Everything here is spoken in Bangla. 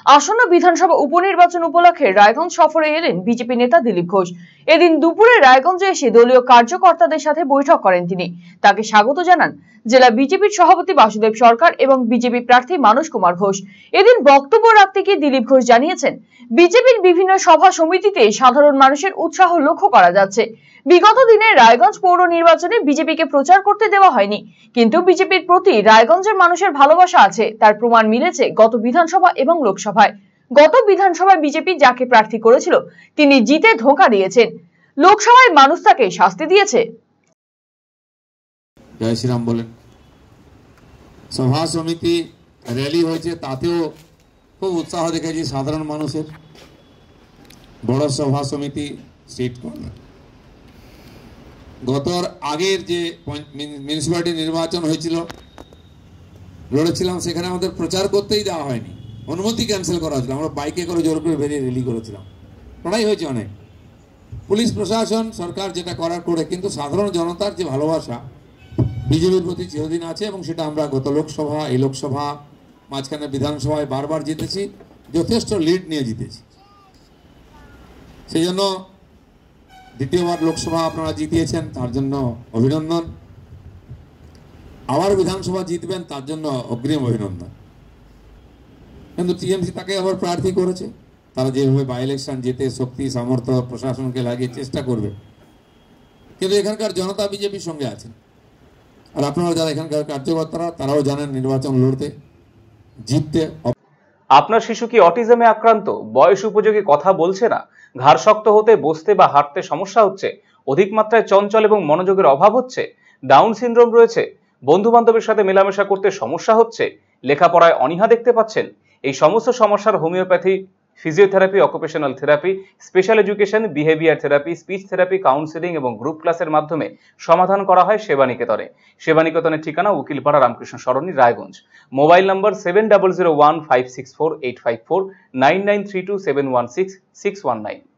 আসন্ন বিধানসভা উপনির্বাচন উপলক্ষে রায়গঞ্জ সফরে এলেন বিজেপি নেতা দিলীপ ঘোষ। এদিন দুপুরে রায়গঞ্জে এসে দলীয় কার্যকর্তাদের সাথে বৈঠক করেন তিনি। তাকে স্বাগত জানান জেলা বিজেপির সভাপতি বাসুদেব সরকার এবং বিজেপি প্রার্থী মানস কুমার ঘোষ। এদিন বক্তব্য রাখতে গিয়ে দিলীপ ঘোষ জানিয়েছেন, বিজেপির বিভিন্ন সভা সমিতিতে সাধারণ মানুষের উৎসাহ লক্ষ্য করা যাচ্ছে। বিগত দিনে রায়গঞ্জ পৌর নির্বাচনে বিজেপিকে প্রচার করতে দেওয়া হয়নি, কিন্তু বিজেপির প্রতি রায়গঞ্জের মানুষের ভালোবাসা আছে, তার প্রমাণ মিলেছে গত বিধানসভা এবং লোকসভায়। গত বিধানসভায় বিজেপি যাকে প্রার্থী করেছিল তিনি জিতে ধোঁকা দিয়েছেন, লোকসভায় মানুষ তাকে শাস্তি দিয়েছে। জয় শ্রীরাম বলেন। সভা সমিতি র্যালি হয়েছে, তাতেও খুব উৎসাহ দেখেছি সাধারণ মানুষের। বড় সভা সমিতি সিট কর্নার। গত আগের যে মিউনিসিপ্যালিটি নির্বাচন হয়েছিল, লড়েছিলাম, সেখানে আমাদের প্রচার করতেই দেওয়া হয়নি, অনুমতি ক্যান্সেল করা হয়েছিল। আমরা বাইকে করে জোর করে বেরিয়ে র্যালি করেছিলাম, লড়াই হয়েছে অনেক। পুলিশ প্রশাসন সরকার যেটা করার করে, কিন্তু সাধারণ জনতার যে ভালোবাসা বিজেপির প্রতি চিরদিন আছে, এবং সেটা আমরা গত লোকসভা, এই লোকসভা, মাঝখানে বিধানসভায় বারবার জিতেছি, যথেষ্ট লিড নিয়ে জিতেছি। সেই জন্য দ্বিতীয়বার লোকসভা আপনারা জিতিয়েছেন, তার জন্য অভিনন্দন। আবার বিধানসভা জিতবেন, তার জন্য অগ্রিম অভিনন্দন। কিন্তু টিএমসি তাকে আবার প্রার্থী করেছে। তারা যেভাবে বাই ইলেকশন জিতে শক্তি সামর্থ্য প্রশাসনকে লাগিয়ে চেষ্টা করবে, কিন্তু এখানকার জনতা বিজেপির সঙ্গে আছেন। আর আপনারা যারা এখানকার কার্যকর্তারা, তারাও জানেন নির্বাচন লড়তে জিততে। আপনার শিশু কি অটিজমে আক্রান্ত? বয়স উপযোগী কথা বলছে না, ঘাড় শক্ত হতে, বসতে বা হাঁটতে সমস্যা হচ্ছে, অধিক মাত্রায় চঞ্চল এবং মনোযোগের অভাব হচ্ছে, ডাউন সিনড্রোম রয়েছে, বন্ধু বান্ধবের সাথে মেলামেশা করতে সমস্যা হচ্ছে, লেখাপড়ায় অনীহা দেখতে পাচ্ছেন? এই সমস্ত সমস্যার homeopathy, physiotherapy, occupational therapy, special education, behaviour therapy, speech therapy, counselling এবং গ্রুপ ক্লাসের মাধ্যমে সমাধান করা হয় সেবানিকেতনে। সেবানিকেতনের ঠিকানা উকিলপাড়া রামকৃষ্ণ সরণি, রায়গঞ্জ। Mobile number 7001564854, 9932716619।